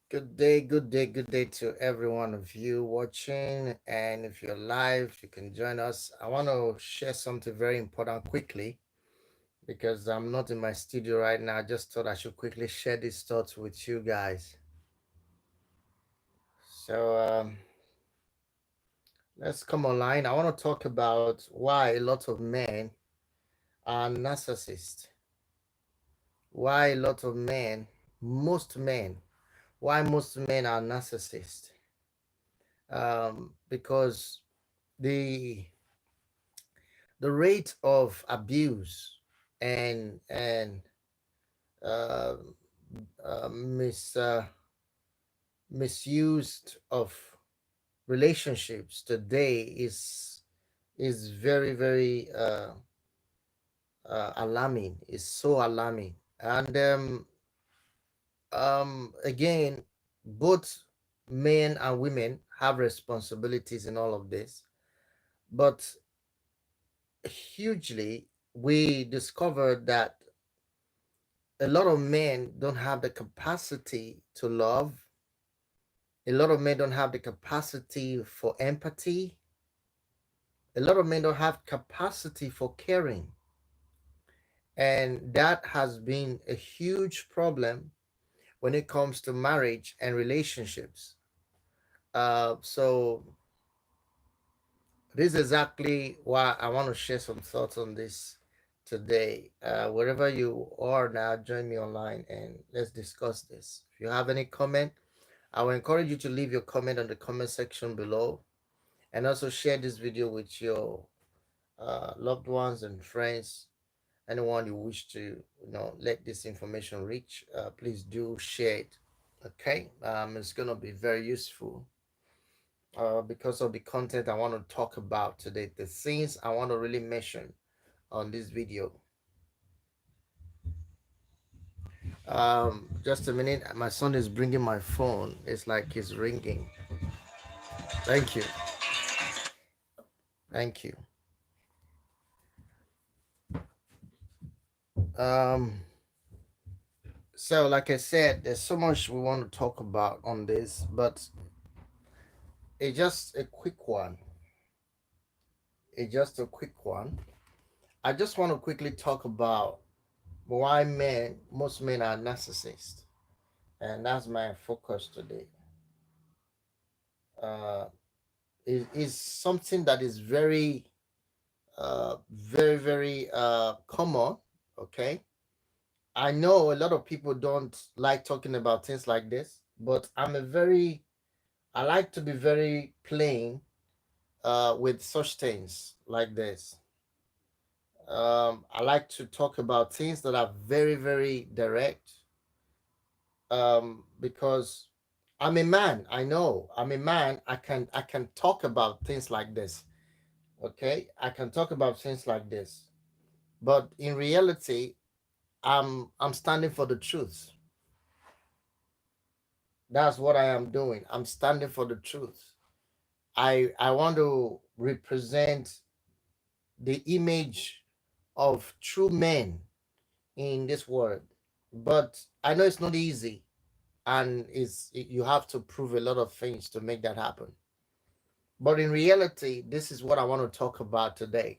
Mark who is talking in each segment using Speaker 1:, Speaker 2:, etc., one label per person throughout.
Speaker 1: Good day, good day to every one of you watching. And if you're live, you can join us. I want to share something very important quickly because I'm not in my studio right now. I just thought I should quickly share these thoughts with you guys. So let's come online. I want to talk about why a lot of men are narcissists. Why a lot of men, most men, why most men are narcissists. Because the the rate of abuse and uh, uh, mis misused of relationships today is very alarming. Is so alarming. And again, both men and women have responsibilities in all of this, but hugely we discovered that a lot of men don't have the capacity to love. A lot of men don't have the capacity for empathy. A lot of men don't have capacity for caring. And that has been a huge problem when it comes to marriage and relationships. So this is exactly why I want to share some thoughts on this today. Wherever you are now, join me online and let's discuss this. If you have any comment, I will encourage you to leave your comment on the comment section below, and also share this video with your loved ones and friends. Anyone you wish to, let this information reach, please do share it. Okay, it's gonna be very useful because of the content I want to talk about today. The things I want to really mention on this video. Just a minute. My son is bringing my phone. It's like he's ringing. Thank you. Thank you. Um, so like I said, there's so much we want to talk about on this, but it's just a quick one. It's just a quick one. I just want to quickly talk about why most men are narcissists, and that's my focus today. Uh, is something that is very common. Okay, I know a lot of people don't like talking about things like this, but I like to be very plain with such things like this. I like to talk about things that are very direct, because I'm a man. I know I'm a man. I can talk about things like this. Okay, I can talk about things like this, but in reality, I'm standing for the truth. That's what I am doing. I'm standing for the truth. I want to represent the image of true men in this world. But I know it's not easy, and you have to prove a lot of things to make that happen. But in reality, this is what I want to talk about today.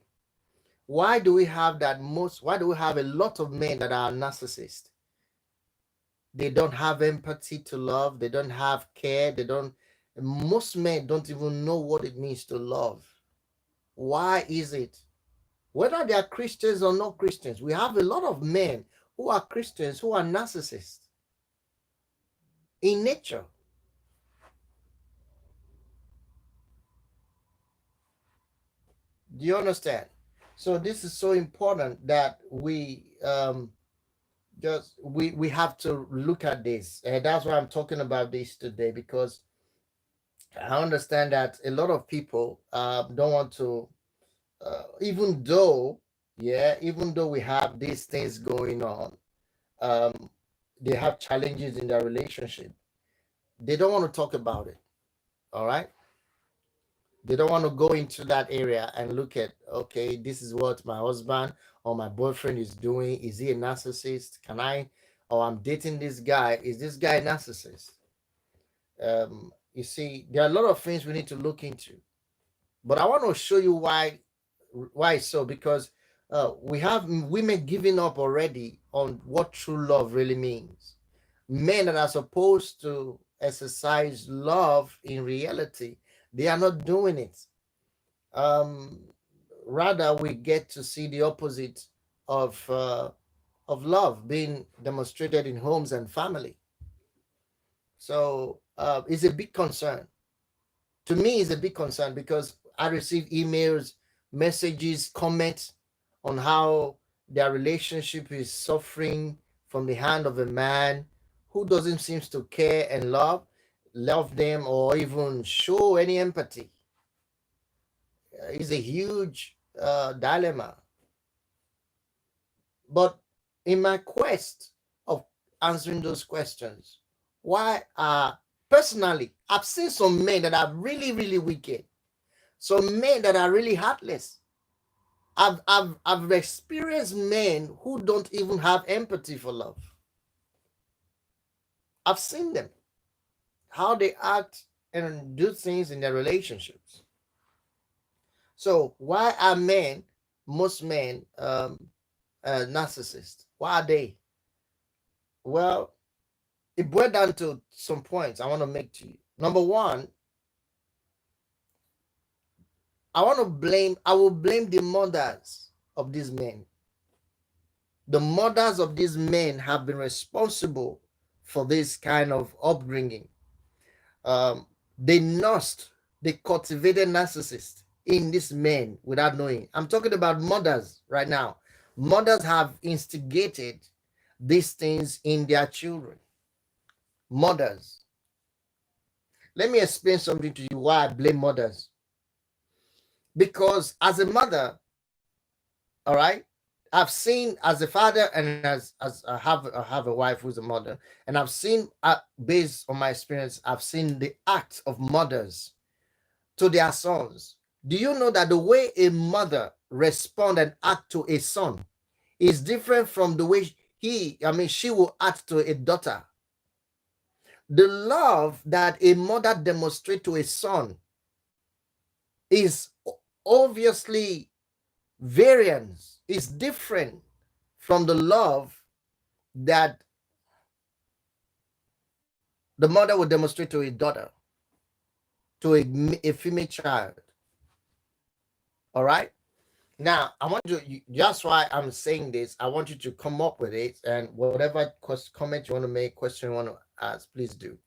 Speaker 1: Why do we have a lot of men that are narcissists? They don't have empathy to love, they don't have care, they don't most men don't even know what it means to love. Why is it? Whether they are Christians or not Christians, we have a lot of men who are Christians who are narcissists in nature. Do you understand? So this is so important that we have to look at this, and that's why I'm talking about this today, because I understand that a lot of people don't want to, even though we have these things going on, um, they have challenges in their relationship. They don't want to talk about it. All right. They don't want to go into that area and look at, okay, this is what my husband or my boyfriend is doing. Is he a narcissist? Can I, or I'm dating this guy. Is this guy a narcissist? You see, there are a lot of things we need to look into, but I want to show you why so, because we have women giving up already on what true love really means. Men that are supposed to exercise love in reality, they are not doing it. um Rather, we get to see the opposite of love being demonstrated in homes and family. So it's a big concern. To me, it's a big concern because I receive emails, messages, comments on how their relationship is suffering from the hand of a man who doesn't seem to care and love them or even show any empathy. It's a huge dilemma. But in my quest of answering those questions, why are personally, I've seen some men that are really, really wicked, some men that are really heartless. I've experienced men who don't even have empathy for love. I've seen them, how they act and do things in their relationships. So why are most men, narcissists? Why are they? Well, it boiled down to some points I want to make to you. Number one, I will blame the mothers of these men. The mothers of these men have been responsible for this kind of upbringing. Um, they nursed, they cultivated narcissists in these men without knowing. I'm talking about mothers right now. Mothers have instigated these things in their children. Mothers. Let me explain something to you why I blame mothers. Because as a mother, all right, I've seen as a father and as I have a wife who's a mother, and I've seen based on my experience, I've seen the act of mothers to their sons. Do you know that the way a mother respond and act to a son is different from the way she will act to a daughter? The love that a mother demonstrates to a son is obviously variance, is different from the love that the mother would demonstrate to a daughter, to a female child. All right. Now, I want you, that's why I'm saying this. I want you to come up with it, and whatever comment you want to make, question you want to ask, please do.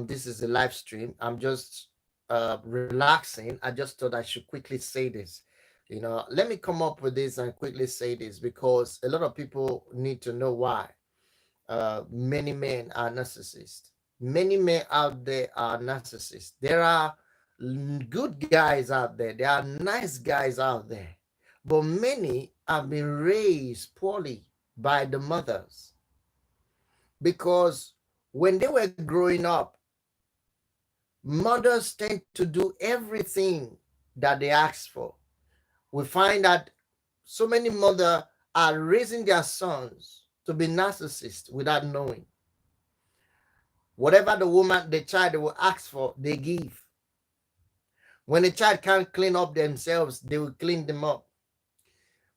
Speaker 1: This is a live stream. I'm just relaxing. I just thought I should quickly say this. Let me come up with this and quickly say this because a lot of people need to know why many men are narcissists. Many men out there are narcissists. There are good guys out there. There are nice guys out there. But many have been raised poorly by the mothers because when they were growing up, mothers tend to do everything that they ask for. We find that so many mothers are raising their sons to be narcissists without knowing. Whatever the child will ask for, they give. When a child can't clean up themselves, they will clean them up.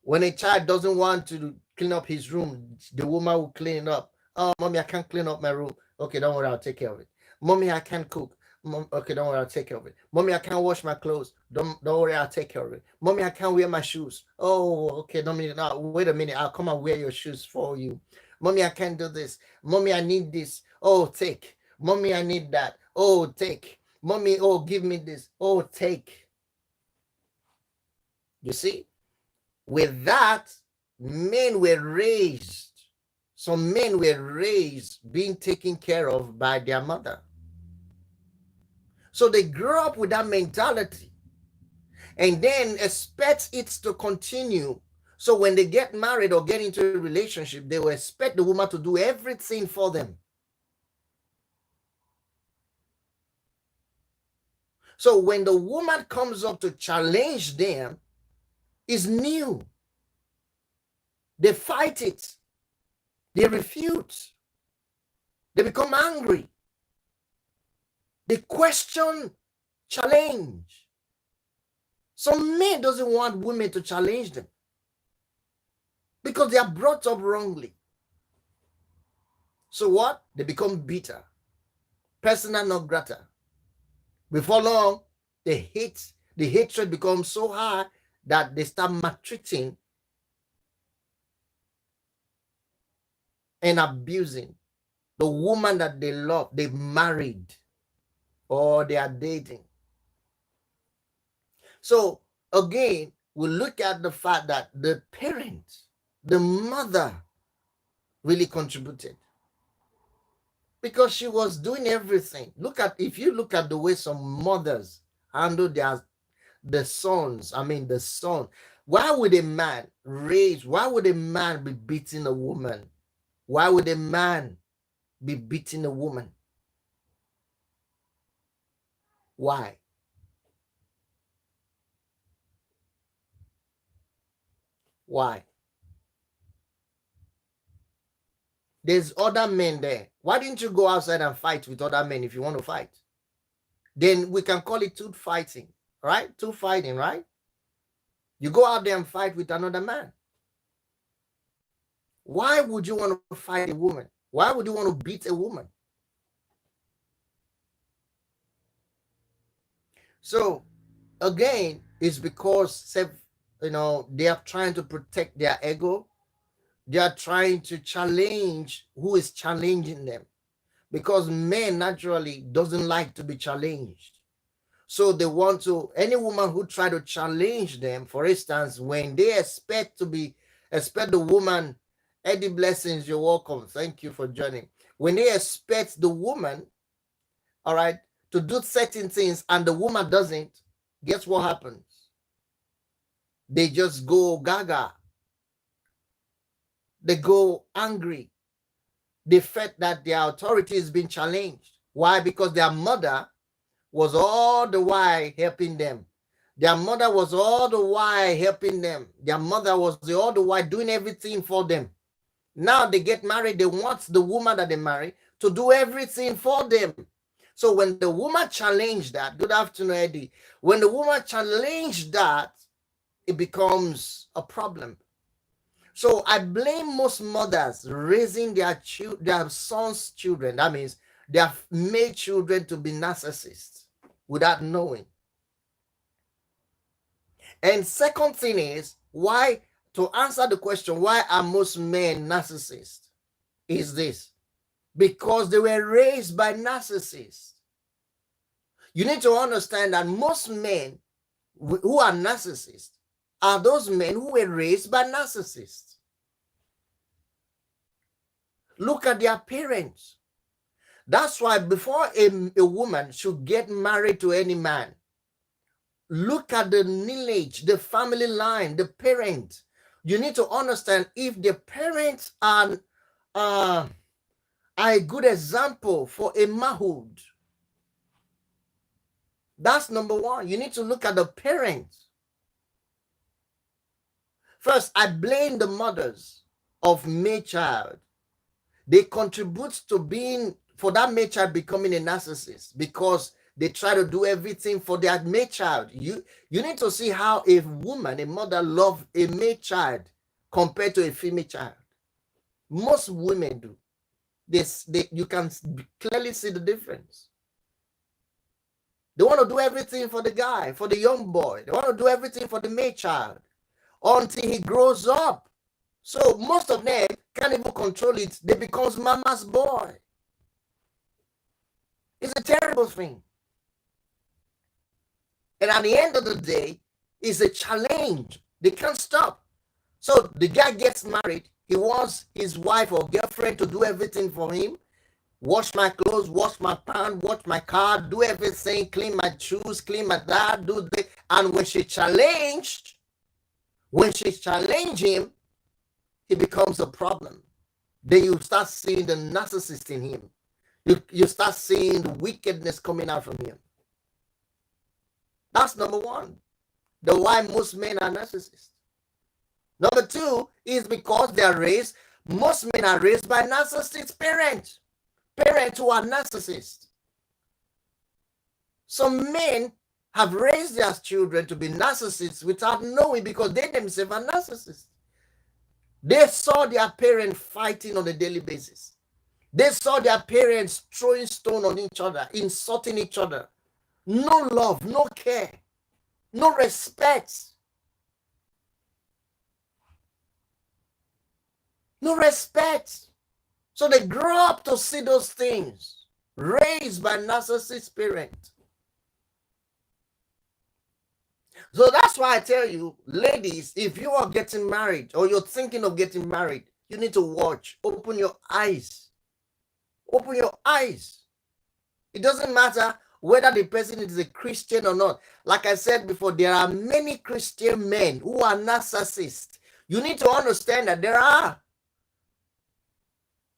Speaker 1: When a child doesn't want to clean up his room, the woman will clean it up. Oh, mommy, I can't clean up my room. Okay, don't worry, I'll take care of it. Mommy, I can't cook. Okay, don't worry, I'll take care of it. Mommy, I can't wash my clothes. Don't worry, I'll take care of it. Mommy, I can't wear my shoes. Oh, okay, don't mean now. Wait a minute, I'll come and wear your shoes for you. Mommy, I can't do this. Mommy, I need this. Oh, take. Mommy, I need that. Oh, take. Mommy, oh, give me this. Oh, take. You see? With that, some men were raised being taken care of by their mother. So they grew up with that mentality and then expect it to continue. So when they get married or get into a relationship, they will expect the woman to do everything for them. So when the woman comes up to challenge them, it's new. They fight it. They refute. They become angry. They question challenge. Some men doesn't want women to challenge them because they are brought up wrongly. So what? They become bitter, persona non grata. Before long, the hatred becomes so high that they start maltreating and abusing the woman that they love, they married, or they are dating. So again, we look at the fact that the parent, the mother, really contributed because she was doing everything. If you look at the way some mothers handle the sons, the son. Why would a man be beating a woman? Why would a man be beating a woman? Why? Why? There's other men there. Why didn't you go outside and fight with other men if you want to fight? Then we can call it two fighting, right? Two fighting, right? You go out there and fight with another man. Why would you want to fight a woman? Why would you want to beat a woman? So again, it's because they are trying to protect their ego. They are trying to challenge who is challenging them, because men naturally doesn't like to be challenged. So they want to, any woman who try to challenge them, for instance, when they expect the woman, Eddie Blessings, you're welcome. Thank you for joining. When they expect the woman, all right, to do certain things and the woman doesn't, guess what happens? They just go gaga. They go angry. They felt that their authority is being challenged. Why? Because their mother was all the while helping them. Their mother was all the while helping them. Their mother was all the while doing everything for them. Now they get married, they want the woman that they marry to do everything for them. So when the woman challenged that, good afternoon, Eddie. When the woman challenged that, it becomes a problem. So I blame most mothers raising their sons' children. That means they have made children to be narcissists without knowing. And second thing is, why, to answer the question, why are most men narcissists, is this: because they were raised by narcissists. You need to understand that most men who are narcissists are those men who were raised by narcissists. Look at their parents. That's why before a woman should get married to any man, look at the lineage, the family line, the parents. You need to understand if the parents are a good example for a manhood. That's number one. You need to look at the parents. First, I blame the mothers of male child. They contribute to for that male child becoming a narcissist, because they try to do everything for their male child. You need to see how a mother loves a male child compared to a female child. Most women do. You can clearly see the difference. They want to do everything for the guy, for the young boy. They want to do everything for the male child until he grows up. So most of them can't even control it. They become mama's boy. It's a terrible thing. And at the end of the day, it's a challenge. They can't stop. So the guy gets married. He wants his wife or girlfriend to do everything for him. Wash my clothes, wash my pants, wash my car, do everything, clean my shoes, clean my that, do this. And when she challenge him, he becomes a problem. Then you start seeing the narcissist in him. You start seeing the wickedness coming out from him. That's number one. The why most men are narcissists. Number two is because most men are raised by narcissist parents. Parents who are narcissists. Some men have raised their children to be narcissists without knowing, because they themselves are narcissists. They saw their parents fighting on a daily basis. They saw their parents throwing stone on each other, insulting each other. No love, no care, no respect. No respect. So they grow up to see those things, raised by narcissist parents. So that's why I tell you, ladies, if you are getting married or you're thinking of getting married, you need to watch. Open your eyes. Open your eyes. It doesn't matter whether the person is a Christian or not. Like I said before, there are many Christian men who are narcissists. You need to understand that there are.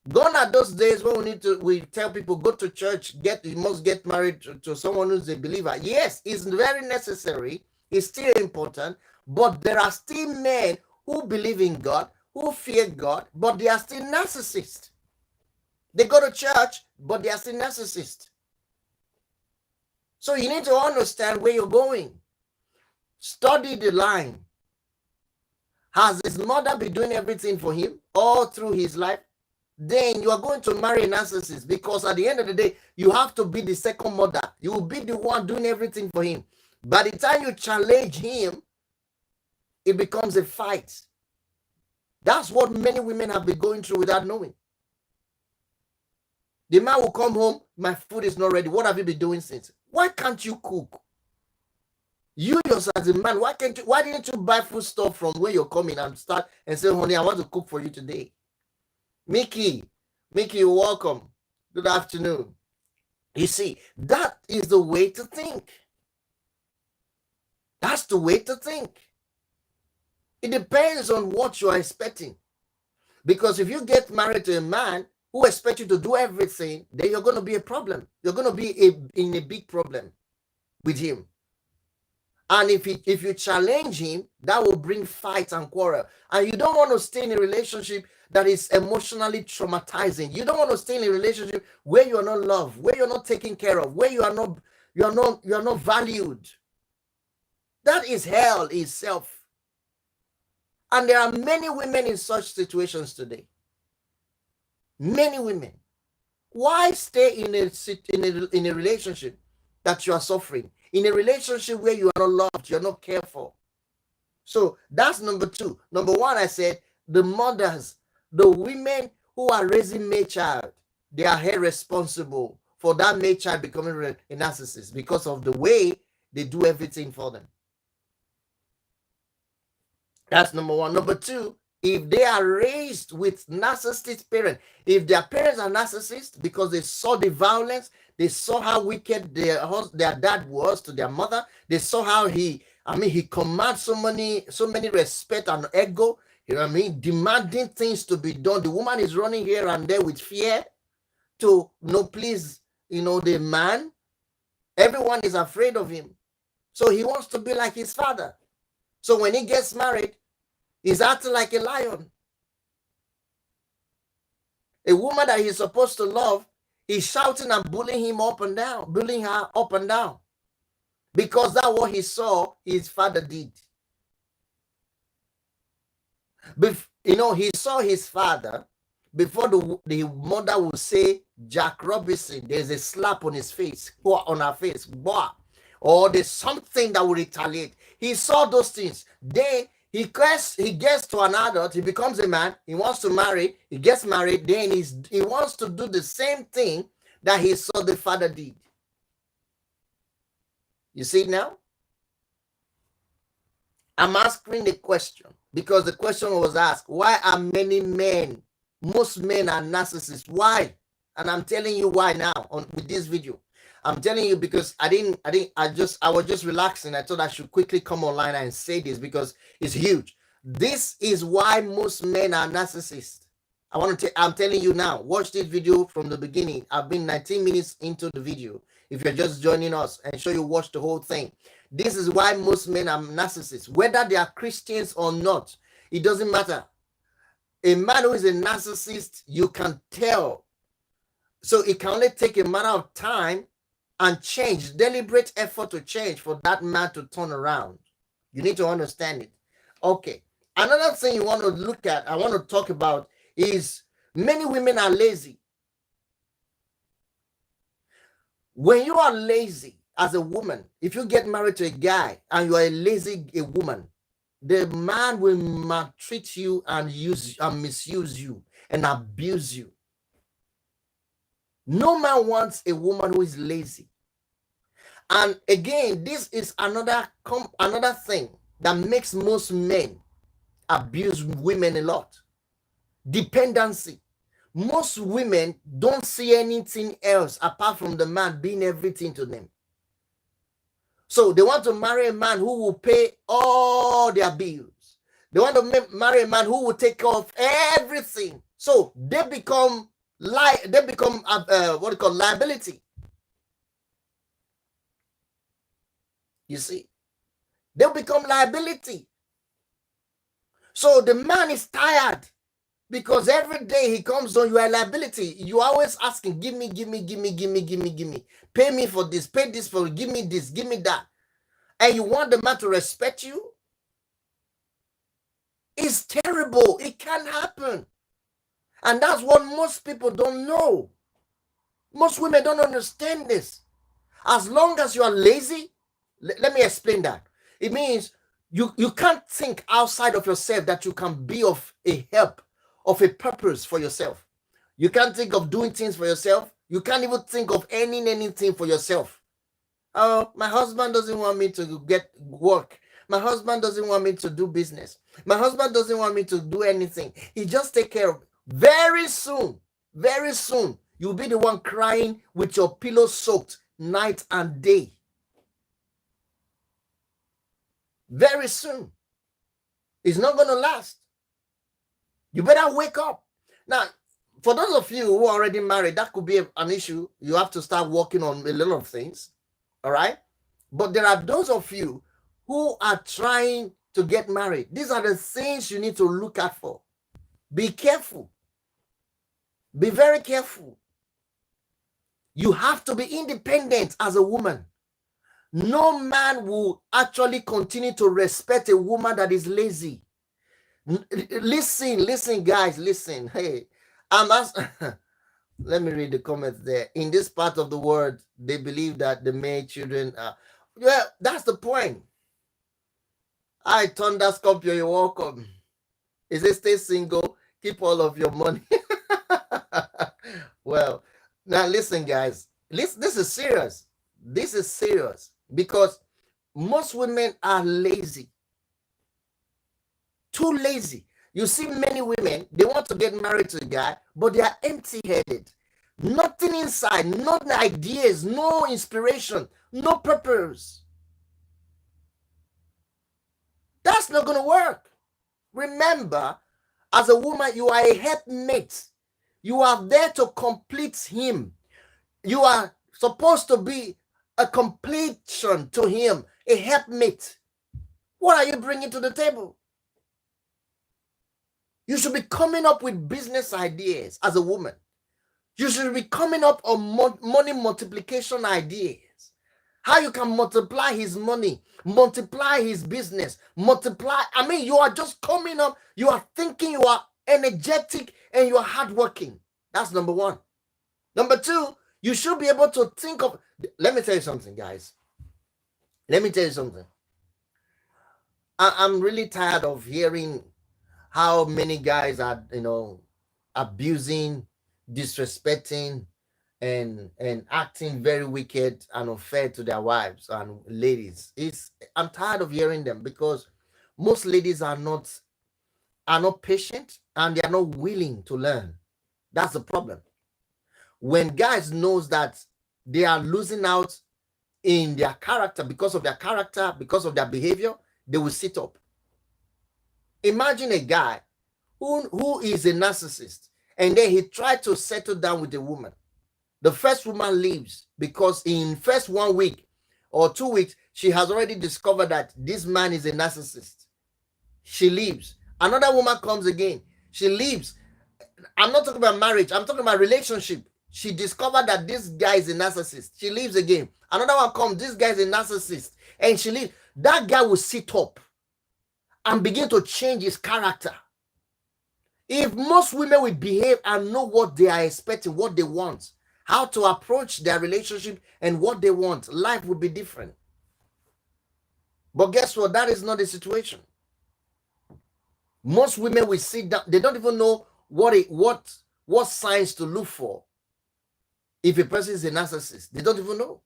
Speaker 1: Gone are those days when we tell people, go to church, you must get married to someone who's a believer. Yes, it's very necessary. It's still important. But there are still men who believe in God, who fear God, but they are still narcissists. They go to church, but they are still narcissists. So you need to understand where you're going. Study the line. Has his mother been doing everything for him all through his life? Then you are going to marry a narcissist, because at the end of the day, you have to be the second mother. You will be the one doing everything for him. By the time you challenge him, it becomes a fight. That's what many women have been going through without knowing. The man will come home, my food is not ready. What have you been doing since? Why can't you cook? You yourself as a man, why didn't you buy food stuff from where you're coming and start and say, honey, I want to cook for you today? Mickey, you're welcome. Good afternoon. You see, that is the way to think. That's the way to think. It depends on what you're expecting. Because if you get married to a man who expects you to do everything, then you're going to be a problem. You're going to be in a big problem with him. And if you challenge him, that will bring fight and quarrel. And you don't want to stay in a relationship that is emotionally traumatizing. You don't want to stay in a relationship where you're not loved, where you're not taken care of, where you're not valued. That is hell itself. And there are many women in such situations today. Many women. Why stay in a relationship that you are suffering? In a relationship where you are not loved, you're not cared for. So that's number two. Number one, I said, the mothers, the women who are raising male child, they are held responsible for that male child becoming a narcissist because of the way they do everything for them. That's number one. Number two, if they are raised with narcissistic parents, if their parents are narcissists because they saw the violence, they saw how wicked their dad was to their mother, they saw how he commands so many respect and ego, you know what I mean, demanding things to be done. The woman is running here and there with fear to please, the man. Everyone is afraid of him. So he wants to be like his father. So when he gets married, he's acting like a lion. A woman that he's supposed to love, he's shouting and bullying him up and down, bullying her up and down. Because that's what he saw his father did. He saw his father, before the mother would say, Jack Robinson, there's a slap on his face, on her face, or there's something that will retaliate. He saw those things. Then he gets to an adult, he becomes a man, he wants to marry, he gets married, then he wants to do the same thing that he saw the father did. You see now? I'm asking the question because the question was asked, why are most men are narcissists? Why? And I'm telling you why now with this video. I'm telling you because I was just relaxing. I thought I should quickly come online and say this because it's huge. This is why most men are narcissists. I'm telling you now, watch this video from the beginning. I've been 19 minutes into the video. If you're just joining us, and sure you watch the whole thing. This is why most men are narcissists. Whether they are Christians or not, it doesn't matter. A man who is a narcissist, you can tell. So it can only take a matter of time and change, deliberate effort to change for that man to turn around. You need to understand it. Okay. Another thing you want to look at, I want to talk about is many women are lazy. When you are lazy as a woman, if you get married to a guy and you are a woman, the man will maltreat you and use and misuse you and abuse you. No man wants a woman who is lazy. And again, this is another thing that makes most men abuse women a lot. Dependency. Most women don't see anything else apart from the man being everything to them. So they want to marry a man who will pay all their bills. They want to marry a man who will take care of everything. So they become what do you call liability. You see, they'll become liability. So the man is tired because every day he comes on, you are a liability. You are always asking, give me. Pay me for this, pay this for, give me this, give me that. And you want the man to respect you? It's terrible. It can happen. And that's what most people don't know. Most women don't understand this. As long as you are lazy, let me explain that. It means you can't think outside of yourself that you can be of a help, of a purpose for yourself. You can't think of doing things for yourself. You can't even think of anything for yourself. Oh, my husband doesn't want me to get work. My husband doesn't want me to do business. My husband doesn't want me to do anything. He just take care of it. Very soon, you'll be the one crying with your pillow soaked night and day. Very soon. It's not going to last. You better wake up. Now, for those of you who are already married, that could be an issue. You have to start working on a lot of things. All right? But there are those of you who are trying to get married. These are the things you need to look out for. Be careful. Be very careful. You have to be independent as a woman. No man will actually continue to respect a woman that is lazy. Listen, guys, listen. Hey, let me read the comments there. In this part of the world, they believe that the male children are. Well, that's the point. I Thunder Scorpio, you're welcome. Is it stay single? Keep all of your money. Well, now listen, guys. This is serious. This is serious because most women are lazy. Too lazy. You see many women, they want to get married to a guy, but they are empty-headed. Nothing inside, no ideas, no inspiration, no purpose. That's not going to work. Remember, as a woman, you are a helpmate. You are there to complete him. You are supposed to be a completion to him, a helpmate. What are you bringing to the table? You should be coming up with business ideas as a woman. You should be coming up on money multiplication ideas. How you can multiply his money, multiply his business, multiply. I mean, you are just coming up. You are thinking, you are energetic, and you are hardworking. That's number one. Number two, you should be able to think of. Let me tell you something, guys. Let me tell you something. I'm really tired of hearing how many guys are, abusing, disrespecting, and acting very wicked and unfair to their wives and ladies. I'm tired of hearing them because most ladies are not patient and they are not willing to learn. That's the problem. When guys knows that they are losing out in their character, because of their behavior, they will sit up. Imagine a guy who is a narcissist and then he tried to settle down with a woman. The first woman leaves because in first 1 week or 2 weeks, she has already discovered that this man is a narcissist. She leaves. Another woman comes again. She leaves. I'm not talking about marriage. I'm talking about relationship. She discovered that this guy is a narcissist. She leaves again. Another one comes, this guy is a narcissist. And she leaves. That guy will sit up and begin to change his character. If most women will behave and know what they are expecting, what they want, how to approach their relationship and what they want, life would be different. But guess what? That is not the situation. Most women will sit down. They don't even know what signs to look for. If a person is a narcissist, they don't even know.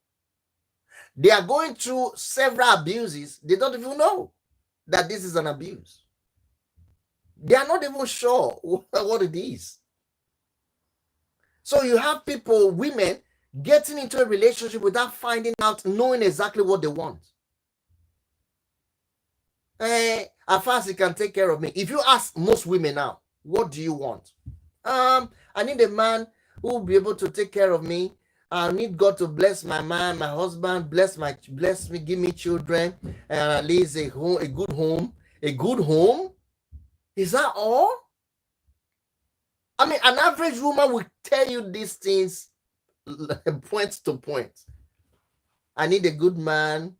Speaker 1: They are going through several abuses. They don't even know that this is an abuse. They are not even sure what it is. So you have people, women, getting into a relationship without finding out, knowing exactly what they want. At first, he can take care of me. If you ask most women now, what do you want? I need a man who will be able to take care of me. I need God to bless my man, my husband, bless me, give me children, and at least a good home. A good home? Is that all? I mean, an average woman will tell you these things point to point. I need a good man.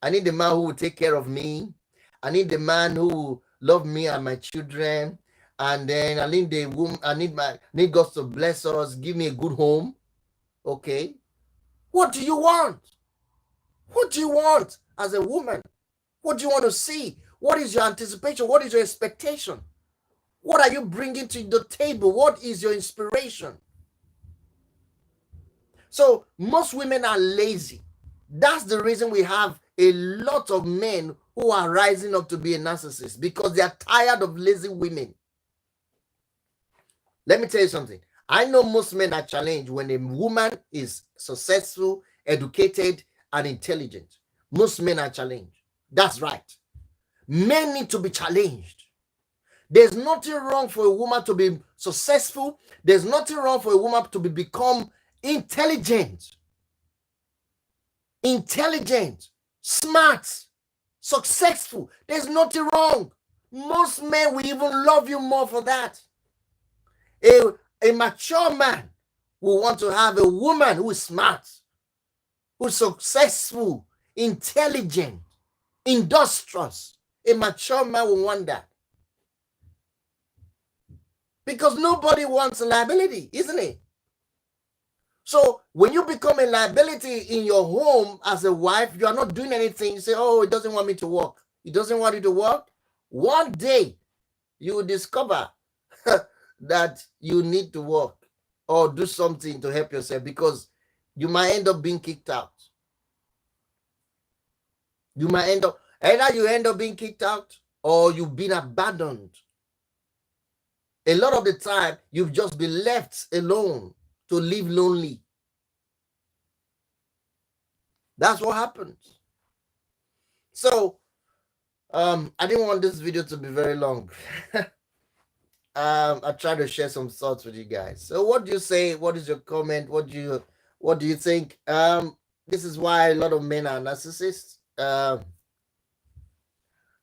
Speaker 1: I need a man who will take care of me. I need the man who will love me and my children. And then I need the woman, I need God to bless us, give me a good home. Okay. What do you want? What do you want as a woman? What do you want to see? What is your anticipation? What is your expectation? What are you bringing to the table? What is your inspiration? So most women are lazy. That's the reason we have a lot of men who are rising up to be a narcissist, because they are tired of lazy women. Let me tell you something. I know most men are challenged when a woman is successful, educated, and intelligent. Most men are challenged. That's right. Men need to be challenged. There's nothing wrong for a woman to be successful. There's nothing wrong for a woman to become intelligent, smart, successful. There's nothing wrong. Most men will even love you more for that. A mature man will want to have a woman who is smart, who is successful, intelligent, industrious. A mature man will want that. Because nobody wants a liability, isn't it? So when you become a liability in your home as a wife, you are not doing anything. You say, oh, it doesn't want me to work. It doesn't want you to work. One day, you will discover that you need to work or do something to help yourself, because you might end up being kicked out. You might end up, either you end up being kicked out or you've been abandoned. A lot of the time, you've just been left alone to live lonely. That's what happens. So, I didn't want this video to be very long. I try to share some thoughts with you guys. So what do you say? What is your comment? What do you think? This is why a lot of men are narcissists. The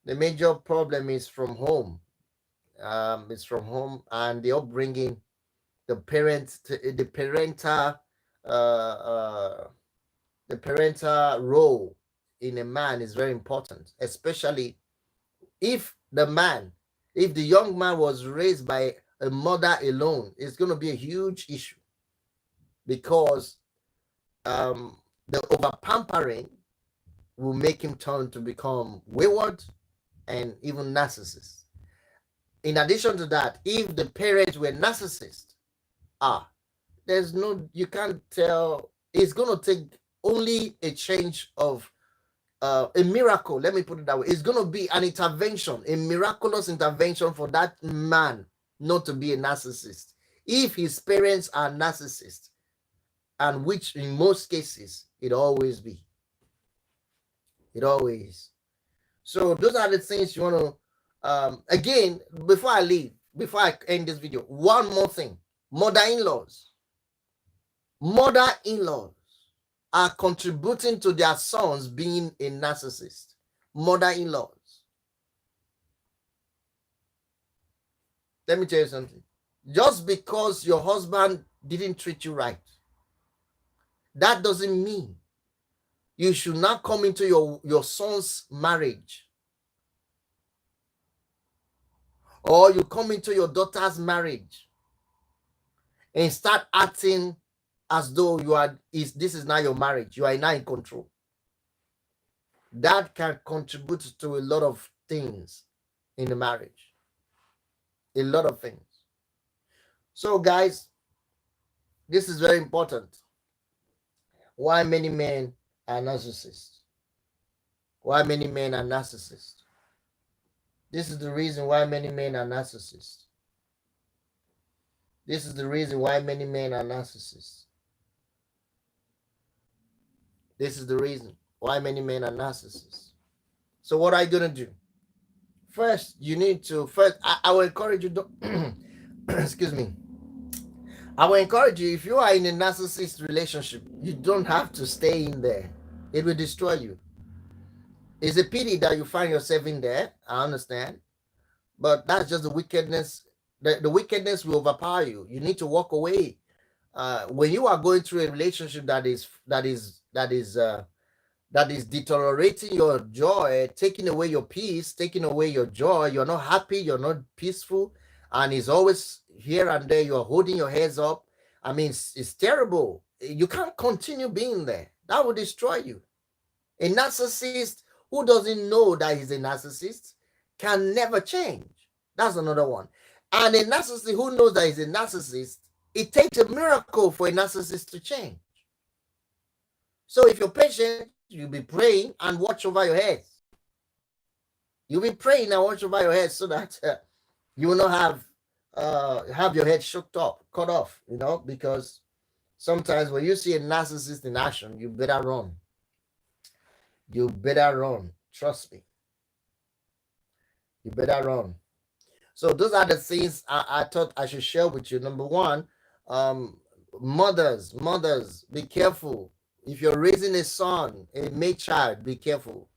Speaker 1: major problem is from home. It's from home and the upbringing, the parental role in a man is very important, especially if the young man was raised by a mother alone. It's going to be a huge issue, because the over pampering will make him turn to become wayward and even narcissist. In addition to that, if the parents were narcissists, you can't tell. It's going to take only a change of a miracle. Let me put it that way. It's going to be an intervention, a miraculous intervention for that man not to be a narcissist. If his parents are narcissists, and which in most cases it always be. It always. So those are the things you want to, again, before I end this video, one more thing. Mother-in-laws are contributing to their sons being a narcissist. Mother-in-laws. Let me tell you something. Just because your husband didn't treat you right. That doesn't mean you should not come into your son's marriage, or you come into your daughter's marriage and start acting as though this is not your marriage. You are now in control. That can contribute to a lot of things in the marriage. A lot of things. So, guys, this is very important. Why many men are narcissists? Why many men are narcissists? This is the reason why many men are narcissists. This is the reason why many men are narcissists. This is the reason why many men are narcissists. So what are you going to do? First, you need to, I will encourage you, excuse me. I will encourage you, if you are in a narcissist relationship, you don't have to stay in there. It will destroy you. It's a pity that you find yourself in there. I understand. But that's just the wickedness. The wickedness will overpower you. You need to walk away. When you are going through a relationship that is deteriorating your joy, taking away your peace, taking away your joy, you're not happy, you're not peaceful, and it's always here and there, you're holding your heads up. I mean, it's terrible. You can't continue being there. That will destroy you. A narcissist who doesn't know that he's a narcissist can never change. That's another one. And a narcissist who knows that he's a narcissist, it takes a miracle for a narcissist to change. So if you're patient, you'll be praying and watch over your heads. You'll be praying and watch over your head so that you will not have your head shook up, cut off, because sometimes when you see a narcissist in action, you better run. You better run. Trust me. You better run. So those are the things I thought I should share with you. Number one, mothers, be careful. If you're raising a son, a male child, be careful.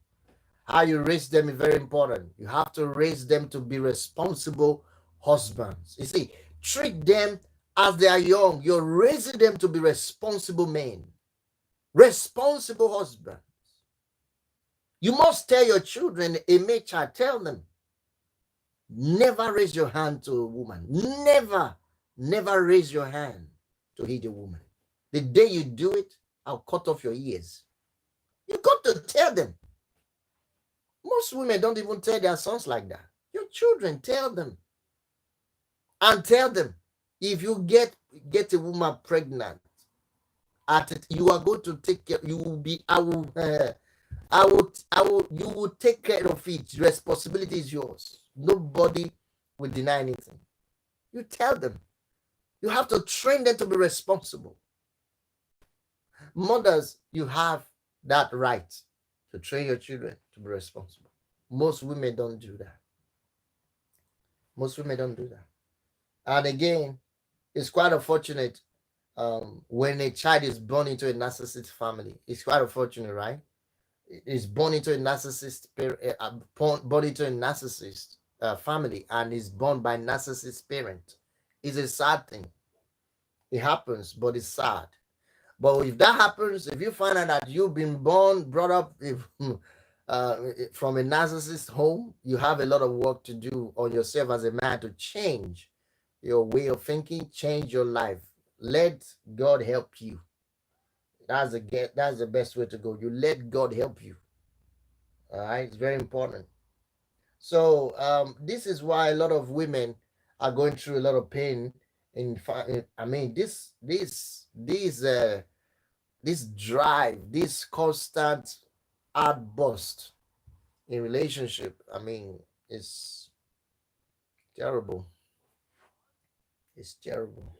Speaker 1: How you raise them is very important. You have to raise them to be responsible husbands. You see, treat them as they are young. You're raising them to be responsible men, responsible husbands. You must tell your children, a male child, tell them, never raise your hand to a woman. Never raise your hand to hit a woman. The day you do it, I'll cut off your ears. You got to tell them. Most women don't even tell their sons like that. Your children, tell them. And tell them, if you get a woman pregnant, you are going to take care. You will be. You will take care of it. The responsibility is yours. Nobody will deny anything. You tell them. You have to train them to be responsible. Mothers, you have that right to train your children to be responsible. Most women don't do that. Most women don't do that. And again, it's quite unfortunate when a child is born into a narcissist family. It's quite unfortunate, right? Is born into a narcissist family, and is born by narcissist parent. It's a sad thing. It happens, but it's sad. But if that happens, if you find out that you've been brought up from a narcissist home, you have a lot of work to do on yourself as a man to change your way of thinking, change your life. Let God help you. That's the best way to go. You let God help you. All right, it's very important. So this is why a lot of women are going through a lot of pain. I mean, this drive, this constant outburst in relationship. I mean, it's terrible. It's terrible.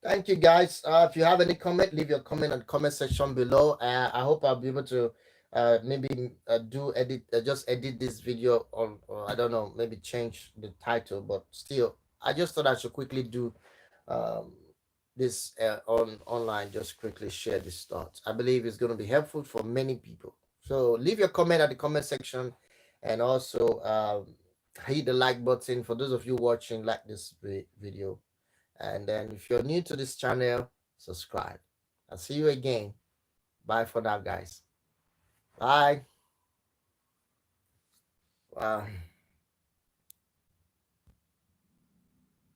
Speaker 1: Thank you, guys. If you have any comment, leave your comment in the comment section below. I hope I'll be able to maybe just edit this video, or I don't know, maybe change the title. But still, I just thought I should quickly do this online. Just quickly share this thoughts. I believe it's going to be helpful for many people. So leave your comment at the comment section, and also hit the like button. For those of you watching, like this video. And then if you're new to this channel, subscribe. I'll see you again. Bye for now, guys. Bye. Wow.